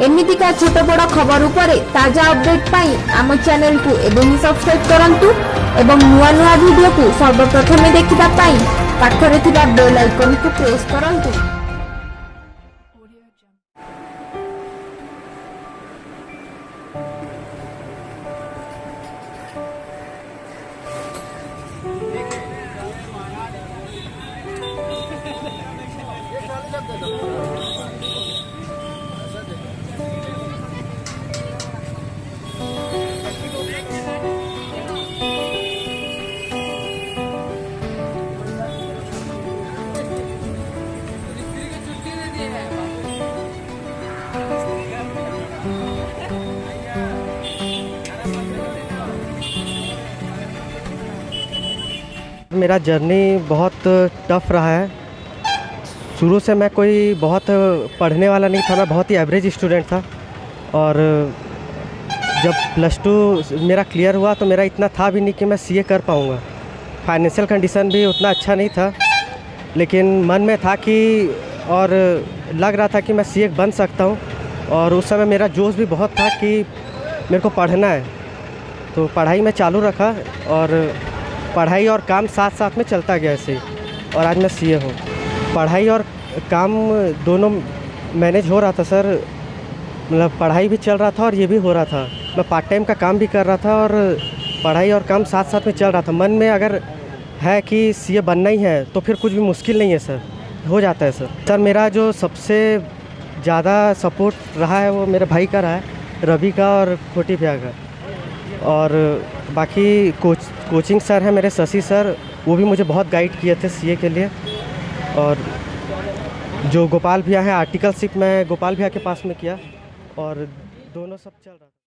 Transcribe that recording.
एमितिका छोट बड़ खबर उपरे ताजा अपडेट पाई आम चैनल को एबे सब्सक्राइब करंतु एवं नुआ नुआ वीडियो को सर्वप्रथम देखिबा पाई पाखरे थिबा बेल आइकन को प्रेस करंतु। मेरा जर्नी बहुत टफ़ रहा है। शुरू से मैं कोई बहुत पढ़ने वाला नहीं था, मैं बहुत ही एवरेज स्टूडेंट था। और जब +2 मेरा क्लियर हुआ तो मेरा इतना था भी नहीं कि मैं सीए कर पाऊँगा। फाइनेंशियल कंडीशन भी उतना अच्छा नहीं था, लेकिन मन में था कि और लग रहा था कि मैं सीए बन सकता हूँ। और उस समय मेरा जोश भी बहुत था कि मेरे को पढ़ना है, तो पढ़ाई में चालू रखा और पढ़ाई और काम साथ साथ में चलता गया ऐसे ही, और आज मैं सीए हूँ। पढ़ाई और काम दोनों मैनेज हो रहा था सर, मतलब पढ़ाई भी चल रहा था और ये भी हो रहा था। मैं पार्ट टाइम का काम भी कर रहा था और पढ़ाई और काम साथ साथ में चल रहा था। मन में अगर है कि सीए बनना ही है तो फिर कुछ भी मुश्किल नहीं है सर, हो जाता है सर। मेरा जो सबसे ज़्यादा सपोर्ट रहा है वो मेरे भाई का रहा है, रवि का और छोटी भैया का। और बाकी कोचिंग सर हैं मेरे, शशि सर, वो भी मुझे बहुत गाइड किए थे सीए के लिए। और जो गोपाल भैया हैं, आर्टिकलशिप में गोपाल भैया के पास में किया, और दोनों सब चल रहा था।